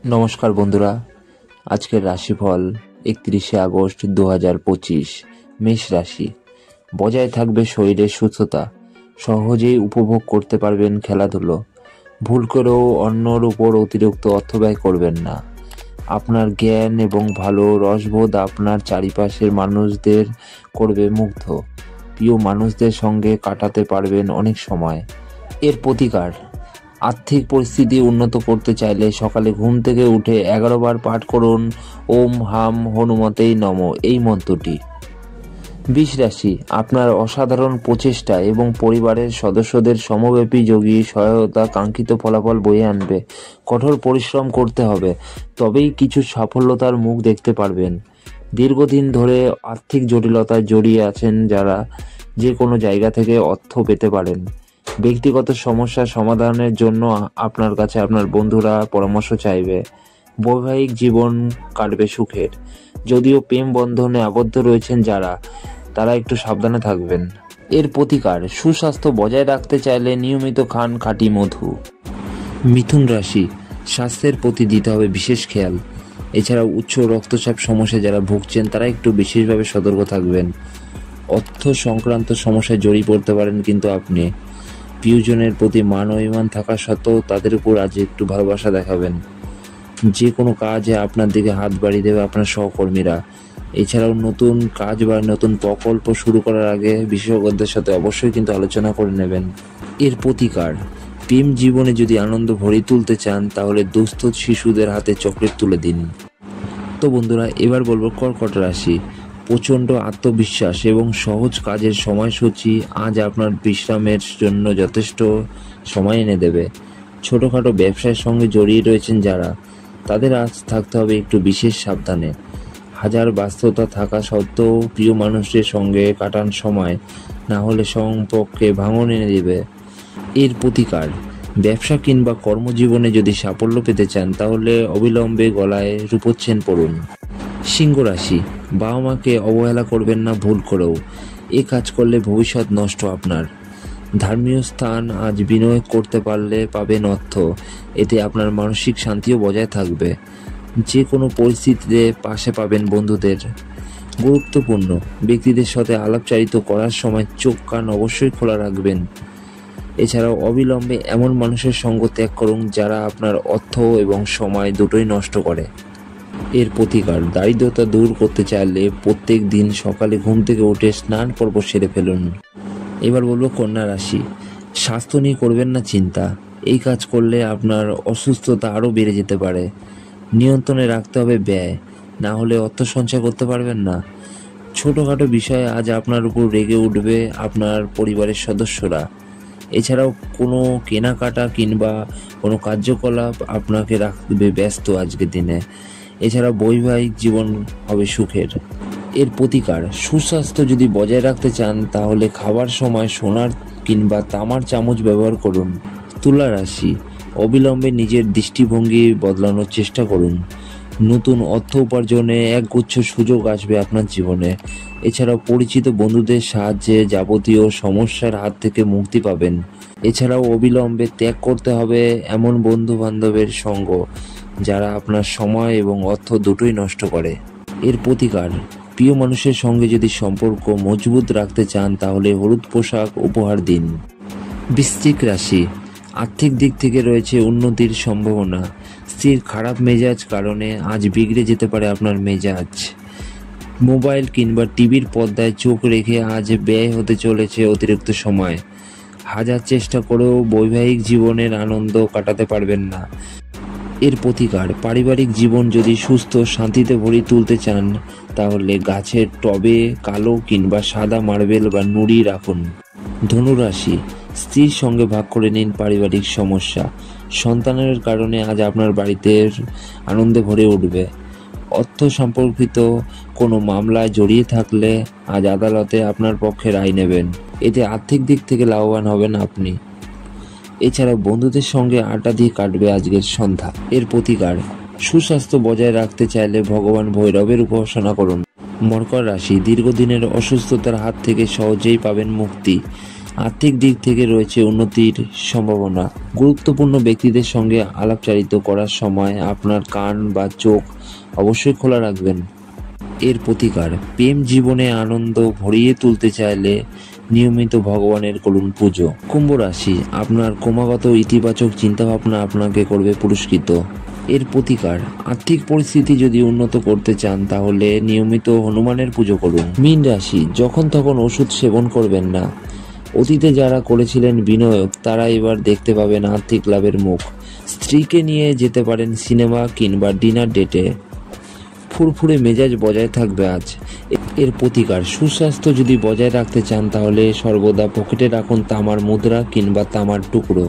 নমস্কার বন্ধুরা, আজকের রাশিফল 31শে আগস্ট 2025। মেষ রাশি। বজায় থাকবে শরীরের সুস্থতা, সহজেই উপভোগ করতে পারবেন খেলাধুলো। ভুল করেও অন্যর উপর অতিরিক্ত অর্থ ব্যয় করবেন না। আপনার জ্ঞান এবং ভালো রসবোধ আপনার চারিপাশের মানুষদের করবে মুগ্ধ। প্রিয় মানুষদের সঙ্গে কাটাতে পারবেন অনেক সময়। এর প্রতিকার: আর্থিক পরিস্থিতি উন্নত করতে চাইলে সকালে ঘুম থেকে উঠে 11 বার পাঠ করুন ওম হাম হনুমতেই নম এই মন্ত্রটি। বৃষ রাশি। আপনার অসাধারণ প্রচেষ্টা এবং পরিবারের সদস্যদের সমব্যাপী যোগী সহায়তা কাঙ্ক্ষিত ফলাফল বয়ে আনবে। কঠোর পরিশ্রম করতে হবে, তবেই কিছু সফলতার মুখ দেখতে পারবেন। দীর্ঘদিন ধরে আর্থিক জটিলতায় জড়িয়ে আছেন যারা, যে কোনো জায়গা থেকে অর্থ পেতে পারেন। ব্যক্তিগত সমস্যা সমাধানের জন্য আপনার কাছে আপনার বন্ধুরা পরামর্শ চাইবে। বৈবাহিক জীবন কাটবে সুখের। যদিও প্রেম বন্ধনে আবদ্ধ রয়েছেন যারা, তারা একটু সাবধানে থাকবেন। এর প্রতিকার: সুস্বাস্থ্য বজায় রাখতে চাইলে নিয়মিত খান খাঁটি মধু। মিথুন রাশি। স্বাস্থ্যের প্রতি দিতে হবে বিশেষ খেয়াল। এছাড়াও উচ্চ রক্তচাপ সমস্যায় যারা ভুগছেন তারা একটু বিশেষভাবে সতর্ক থাকবেন। অর্থ সংক্রান্ত সমস্যায় জড়িয়ে পড়তে পারেন কিন্তু আপনি। প্রিয়জনের প্রতি মান অভিমান থাকা সত্ত্বেও তাদের উপর আজ একটু ভালোবাসা দেখাবেন। যে কোনো কাজে আপনার দিকে হাত বাড়িয়ে দেবে আপনার সহকর্মীরা। এছাড়াও নতুন কাজ বা নতুন প্রকল্প শুরু করার আগে বিশেষজ্ঞদের সাথে অবশ্যই কিন্তু আলোচনা করে নেবেন। এর প্রতিকার: প্রেম জীবনে যদি আনন্দ ভরিয়ে তুলতে চান তাহলে দুস্থ শিশুদের হাতে চকলেট তুলে দিন। তো বন্ধুরা, এবার বলবো কর্কট রাশি। প্রচণ্ড আত্মবিশ্বাস এবং সহজ কাজের সময়সূচি আজ আপনার বিশ্রামের জন্য যথেষ্ট সময় এনে দেবে। ছোটোখাটো ব্যবসার সঙ্গে জড়িয়ে রয়েছেন যারা, তাদের আজ থাকতে হবে একটু বিশেষ সাবধানে। হাজার ব্যস্ততা থাকা সত্ত্বেও প্রিয় মানুষদের সঙ্গে কাটান সময়, না হলে সম্পর্কে ভাঙন এনে দেবে। এর প্রতিকার: ব্যবসা কিংবা কর্মজীবনে যদি সাফল্য পেতে চান তাহলে অবিলম্বে গলায় রূপোর চেন পড়ুন। সিংহ রাশি। বাবা মাকে অবহেলা করবেন না ভুল করেও। এ কাজ করলে ভবিষ্যৎ নষ্ট আপনার। ধর্মীয় স্থান আজ বিনিয়োগ করতে পারলে পাবেন অর্থ, এতে আপনার মানসিক শান্তিও বজায় থাকবে। যে কোনো পরিস্থিতিতে পাশে পাবেন বন্ধুদের। গুরুত্বপূর্ণ ব্যক্তিদের সাথে আলাপচারিত করার সময় চোখ কান অবশ্যই খোলা রাখবেন। এছাড়াও অবিলম্বে এমন মানুষের সঙ্গ ত্যাগ করুন যারা আপনার অর্থ এবং সময় দুটোই নষ্ট করে। এর প্রতিকার: দারিদ্রতা দূর করতে চাইলে প্রত্যেক দিন সকালে ঘুম থেকে উঠে স্নান পর্ব সেরে ফেলুন। এবার বলবো কন্যা রাশি। স্বাস্থ্য নিয়ে করবেন না চিন্তা। এই কাজ করলে আপনার অসুস্থতা আরও বেড়ে যেতে পারে। নিয়ন্ত্রণে রাখতে হবে ব্যয়, না হলে অর্থ সঞ্চয় করতে পারবেন না। ছোটোখাটো বিষয়ে আজ আপনার উপর রেগে উঠবে আপনার পরিবারের সদস্যরা। এছাড়াও কোনো কেনাকাটা কিংবা কোনো কার্যকলাপ আপনাকে রাখবে ব্যস্ত আজকের দিনে। এছাড়া বৈবাহিক জীবন হবে সুখের। এর প্রতিকার: সুস্বাস্থ্য যদি বজায় রাখতে চান তাহলে খাবার সময় সোনার কিংবা তামার চামচ ব্যবহার করুন। তুলা রাশি। অবিলম্বে নিজের দৃষ্টিভঙ্গি বদলানোর চেষ্টা করুন। নতুন অর্থ উপার্জনে একগুচ্ছ সুযোগ আসবে আপনার জীবনে। এছাড়াও পরিচিত বন্ধুদের সাহায্যে যাবতীয় সমস্যার হাত থেকে মুক্তি পাবেন। এছাড়াও অবিলম্বে ত্যাগ করতে হবে এমন বন্ধু বান্ধবের সঙ্গ যারা আপনার সময় এবং অর্থ দুটোই নষ্ট করে। এর প্রতিকার: প্রিয় মানুষের সঙ্গে যদি সম্পর্ক মজবুত রাখতে চান তাহলে হলুদ পোশাক উপহার দিন। বৃশ্চিক রাশি। আর্থিক দিক থেকে রয়েছে উন্নতির সম্ভাবনা। স্ত্রীর খারাপ মেজাজ কারণে আজ বিগড়ে যেতে পারে আপনার মেজাজ। মোবাইল কিংবা টিভির পর্দায় চোখ রেখে আজ ব্যয় হতে চলেছে অতিরিক্ত সময়। হাজার চেষ্টা করেও বৈবাহিক জীবনের আনন্দ কাটাতে পারবেন না। এর প্রতিকার: পারিবারিক জীবন যদি সুস্থ শান্তিতে ভরিয়ে তুলতে চান তাহলে গাছের টবে কালো কিংবা সাদা মার্বেল বা নুড়ি রাখুন। ধনুরাশি। স্ত্রীর সঙ্গে ভাগ করে নিন পারিবারিক সমস্যা। সন্তানের কারণে আজ আপনার বাড়িতে আনন্দে ভরে উঠবে। অর্থ সম্পর্কিত কোনো মামলায় জড়িয়ে থাকলে আজ আদালতে আপনার পক্ষে রায় নেবেন। এতে আর্থিক দিক থেকে লাভবান হবেন আপনি। এছাড়া বন্ধুদের সঙ্গে আড্ডা দিয়ে কাটবে আজকের সন্ধ্যা। এর প্রতিকার: সুস্বাস্থ্য বজায় রাখতে চাইলে ভগবান ভৈরবের উপাসনা করুন। মকর রাশি। দীর্ঘদিনের অসুস্থতার হাত থেকে সহজেই পাবেন মুক্তি। আর্থিক দিক থেকে রয়েছে উন্নতির সম্ভাবনা। গুরুত্বপূর্ণ ব্যক্তিদের সঙ্গে আলাপচারিতা করার সময় আপনার কান বা চোখ অবশ্যই খোলা রাখবেন। এর প্রতিকার, প্রেম জীবনে আনন্দ ভরিয়ে তুলতে চাইলে নিয়মিত ভগবানের করুন পুজো। কুম্ভ রাশি, আপনার ক্রমাগত ইতিবাচক চিন্তাভাবনা আপনাকে করবে পুরস্কৃত। এর প্রতিকার, আর্থিক পরিস্থিতি যদি উন্নত করতে চান তাহলে নিয়মিত হনুমানের পুজো করুন। মীন রাশি, যখন তখন ওষুধ সেবন করবেন না। অতীতে যারা করেছিলেন বিনিয়োগ তারা এবার দেখতে পাবেন আর্থিক লাভের মুখ। স্ত্রীকে নিয়ে যেতে পারেন সিনেমা কিংবা ডিনার ডেটে। ফুরফুরে মেজাজ বজায় থাকবে আজ। এর প্রতিকার, সুস্বাস্থ্য যদি বজায় রাখতে চান তাহলে সর্বদা পকেটে রাখুন তামার মুদ্রা কিংবা তামার টুকরো।